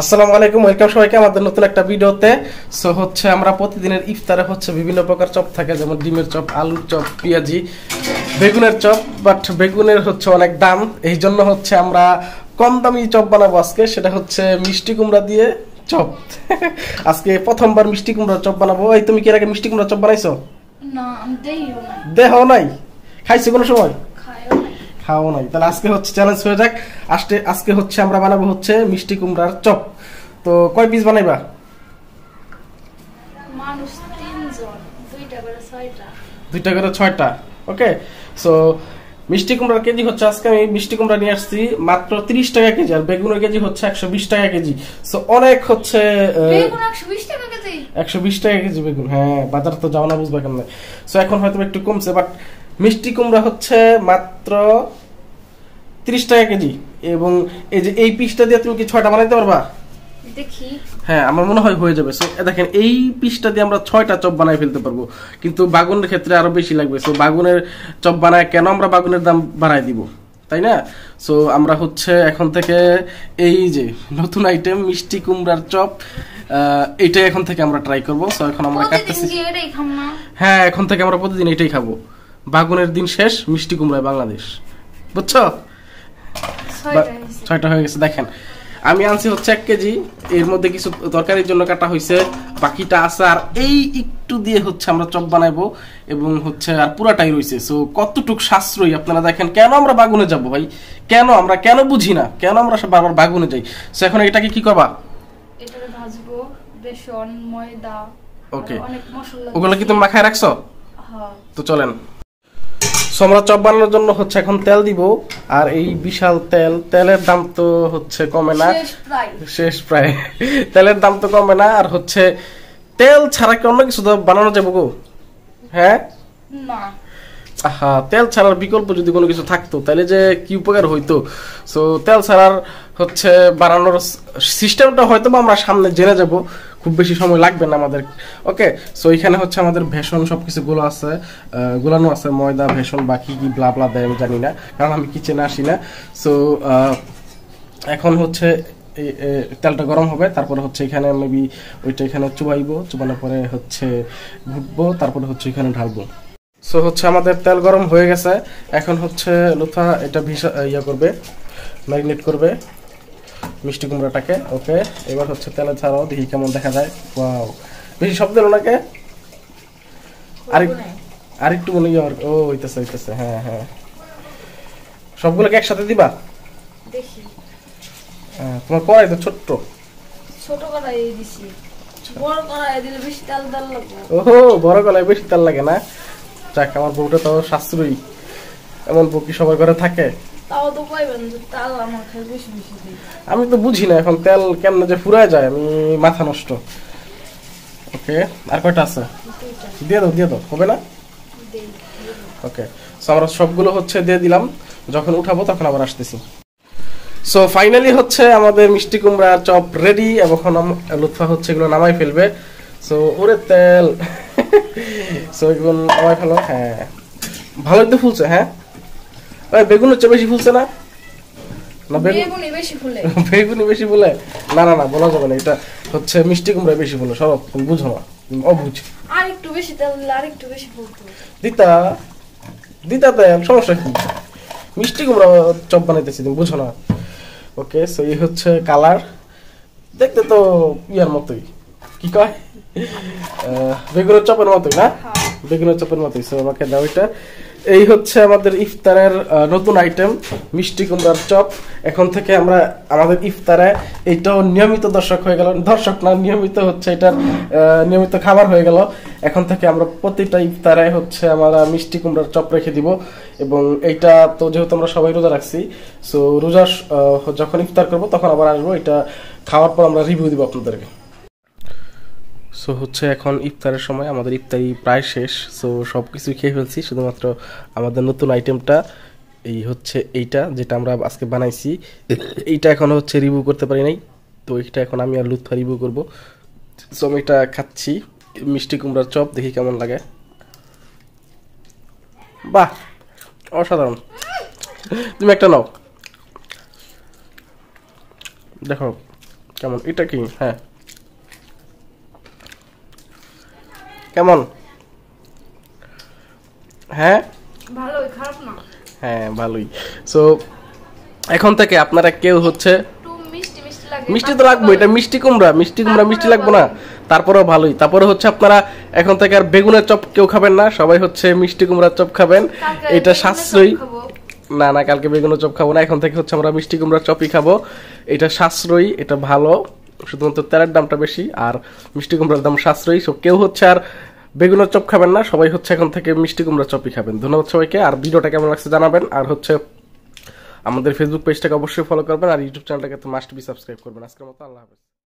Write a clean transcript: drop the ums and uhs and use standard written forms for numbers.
আসসালামু আলাইকুম, ওয়েলকাম সবাইকে আমাদের নতুন একটা ভিডিওতে। সো হচ্ছে আমরা প্রতিদিনের ইফতারে হচ্ছে বিভিন্ন প্রকার চপ থাকে, যেমন ডিমের চপ, আলুর চপ, পেঁয়াজি, বেগুনের চপ। বাট বেগুনের হচ্ছে অনেক দাম, এই জন্য হচ্ছে আমরা কম দামি চপ বানাবো আজকে। সেটা হচ্ছে মিষ্টি কুমড়া দিয়ে চপ। আজকে প্রথমবার মিষ্টি কুমড়া চপ বানাবো। এই তুমি কি এর আগে মিষ্টি কুমড়া চপ বানাইছো? না, আমি দেইও না। দেখাও নাই? খাইছো কোনো সময়? খাও নাই? তাহলে আজকে হচ্ছে চ্যালেঞ্জ হয়ে যাক। আজকে হচ্ছে আমরা বানাবো হচ্ছে মিষ্টি কুমড়ার চপ। তো কয় পিস বানাইবা? মানুষ 3 জন, 2টা করে 6টা। 2টা করে 6টা। ওকে। সো মিষ্টি কুমড়ার কেজি হচ্ছে, আজকে আমি মিষ্টি কুমড়া নিয়ে আসছি মাত্র 30 টাকা কেজি, আর বেগুনের কেজি হচ্ছে 120 টাকা কেজি। সো অনেক হচ্ছে বেগুন 120 টাকা কেজি। 120 টাকা কেজি বেগুন। হ্যাঁ, বাজার তো যাও না, বুঝবা কেমনে। সো এখন হয়তো একটু কমছে, বাট মিষ্টি কুমড়া হচ্ছে মাত্র 30 টাকা কেজি। এবং এই যে এই পিসটা দিয়ে তুমি কি 6টা বানাইতে পারবা? দেখি। হ্যাঁ, আমার মনে হয় হয়ে যাবে। সো দেখেন, এই পিসটা দিয়ে আমরা 6টা চপ বানাই ফেলতে পারবো, কিন্তু বাগুনের ক্ষেত্রে আরো বেশি লাগবে। সো বাগুনের চপ বানায় কেন আমরা বাগুনের দাম বাড়াই দিব, তাই না? সো আমরা হচ্ছে এখন থেকে এই যে নতুন আইটেম মিষ্টি কুমড়ার চপ, এইটাই এখন থেকে আমরা ট্রাই করব। সো এখন আমরা কাটতেছি। হ্যাঁ, এখন থেকে আমরা প্রতিদিন এটাই খাবো। বাগুনের দিন শেষ, মিষ্টি কুমড়ায় বাংলাদেশ। বুঝছো? 6টা হয়ে গেছে। দেখেন, আমি আনছি হচ্ছে 1 কেজি, এর মধ্যে কিছু তরকারির জন্য কাটা হয়েছে, বাকিটা আছে। আর এই একটু দিয়ে হচ্ছে আমরা চপ বানাবো, এবং হচ্ছে আর পুরাটাই রয়েছে। সো কতটুক সাশ্রয়ী আপনারা দেখেন। কেন আমরা বাগুনে যাব ভাই? কেন বুঝি না, কেন আমরা সব বারবার বাগুনে যাই? সো এখন এটাকে কি করবা? এটাকে ভাজবো, বেসন, ময়দা, ওকে। অনেক মশলা। ওগুলো কি তুমি মাখায় রাখছো? হ্যাঁ। তো চলেন। সো আমরা চপ বানানোর জন্য হচ্ছে এখন তেল দিব। আর এই বিশাল তেলের দাম তো হচ্ছে কমে না, শেষ প্রায়। তেলের দাম তো কমে না। আর হচ্ছে তেল ছাড়া কি অন্য কিছু তো বানানো যাবে গো? হ্যাঁ না। হ্যাঁ, তেল ছাড়ার বিকল্প যদি কোনো কিছু থাকতো তাহলে যে কি উপকার হইতো। সো তেল ছাড়ার হচ্ছে বানানোর সিস্টেমটা হয়তো বা আমরা সামনে জেনে যাব, খুব বেশি সময় লাগবে না আমাদের। ওকে। সো এখানে হচ্ছে আমাদের ভেষণ সবকিছু গোলানো আছে, ময়দা, ভেষণ, বাকি কি ব্লা ব্লা দেয় আমি জানি না, কারণ আমি কিচেনে আসি না। সো এখন হচ্ছে তেলটা গরম হবে, তারপরে হচ্ছে এখানে মেবি ওইটা এখানে চুবানোর পরে হচ্ছে ঘুটবো, তারপরে হচ্ছে এখানে ঢালবো। সো হচ্ছে আমাদের তেল গরম হয়ে গেছে। এখন হচ্ছে লুথা এটা করবে, ম্যারিনেট করবে মিষ্টি কুমড়াটাকে। ওকে, এবার হচ্ছে তেলে ছাড়াও, দেখি কেমন দেখা যায়। ওয়াও, বেশি শব্দ হলো নাকি? আরেকটু মনে ও হইতেছে। হ্যাঁ হ্যাঁ, সবগুলোকে একসাথে দিবা? দেখি। হ্যাঁ, তোমার কড়াই তো ছোট কড়াই দিছি। বড় কড়াই দিলে বেশি তেল লাগবে। ওহো, বড় কড়াই বেশি তেল লাগে না? যাক, আমার বউটা তো সাশ্রয়ী। এমন বউ কি সবার ঘরে থাকে? তাও তো কইবেন যে তেল আমার খাই বেশি দিই। আমি তো বুঝি না এখন তেল কেমনে যে ফুরায় যায়, আমি মাথা নষ্ট। ওকে, আর কয়টা আছে? দিয়ে দাও, হবে না? ওকে। সো আমরা সবগুলো হচ্ছে দিয়ে দিলাম, যখন উঠাবো তখন আবার আসতেছি। সো ফাইনালি হচ্ছে আমাদের মিষ্টি কুমড়া চপ রেডি। এখন লুৎফা হচ্ছে এগুলো নামাই ফেলবে। সো ওরে তেল। সো এগুলো নামাই ফেলো। হ্যাঁ, ভালোই তো ফুলছে। হ্যাঁ, বেগুনের চেয়ে বেশি ফুলছে না? বেগুনি বেশি ফুলে। বেগুনি বেশি ফুলে? না, বলা যাবে না। এটা হচ্ছে মিষ্টি কুমড়া বেশি ফুলে, সব তুমি বুঝো না, অবুঝ। আর একটু বেশি তেল দিলে আর একটু বেশি ফুলতো। দিতা তেল, সমস্যা কি? মিষ্টি কুমড়া চপ বানাইতেছি, তুমি বুঝো না। ওকে। সো এই হচ্ছে কালার, দেখতে তো ইয়ার মতোই, কি কয়, বেগুনের চপের মতোই না? বেগুনের চপের মতোই। সো আমাকে দাও এটা। এই হচ্ছে আমাদের ইফতারের নতুন আইটেম, মিষ্টি কুমড়ার চপ। এখন থেকে আমরা আমাদের ইফতারে এইটাও নিয়মিত নিয়মিত হচ্ছে এটার নিয়মিত খাবার হয়ে গেল। এখন থেকে আমরা প্রতিটা ইফতারে হচ্ছে আমরা মিষ্টি কুমড়ার চপ রেখে দিব। এবং এইটা তো যেহেতু আমরা সবাই রোজা রাখছি, সো রোজা যখন ইফতার করবো তখন আবার আসবো, এটা খাওয়ার পর আমরা রিভিউ দিব আপনাদেরকে। সো হচ্ছে এখন ইফতারের সময়, আমাদের ইফতারি প্রায় শেষ। সো সব কিছু খেয়ে ফেলছি, শুধুমাত্র আমাদের নতুন আইটেমটা এই হচ্ছে এইটা, যেটা আমরা আজকে বানাইছি, এইটা এখন হচ্ছে রিভিউ করতে পারি নাই। তো এইটা এখন আমি আর লুৎফা রিভিউ করবো। সো আমি এটা খাচ্ছি, মিষ্টি কুমড়ার চপ, দেখি কেমন লাগে। বাহ, অসাধারণ। তুমি একটা নাও, দেখো কেমন এটা কি? হ্যাঁ কেমন? হ্যাঁ ভালোই, খারাপ না। হ্যাঁ ভালোই। সো এখন থেকে আপনারা কেউ হচ্ছে একটু মিষ্টি মিষ্টি লাগে। মিষ্টি তো লাগবে, এটা মিষ্টি কুমড়া, মিষ্টি লাগবে না? তারপরেও ভালোই। তারপরে হচ্ছে আপনারা এখন থেকে আর বেগুনের চপ কেউ খাবেন না, সবাই হচ্ছে মিষ্টি কুমড়ার চপ খাবেন। এটা সাশ্রয়ী। না না, কালকে বেগুনের চপ খাবো না, এখন থেকে হচ্ছে আমরা মিষ্টি কুমড়ার চপই খাবো। এটা সাশ্রয়ী, এটা ভালো, শুধুমাত্র তেলের দামটা বেশি আর মিষ্টি কুমড়ার দাম সাশ্রয়ী। সো কেউ হচ্ছে আর বেগুনের চপ খাবেন না, সবাই হচ্ছে এখন থেকে মিষ্টি কুমড়ার চপই খাবেন। ধন্যবাদ সবাইকে। আর ভিডিওটা কেমন লাগছে জানাবেন, আর হচ্ছে আমাদের ফেসবুক পেজটাকে অবশ্যই ফলো করবেন, আর ইউটিউব চ্যানেলটাকে তো মাস্ট বি সাবস্ক্রাইব করবেন। আজকের মতো আল্লাহ হাফেজ।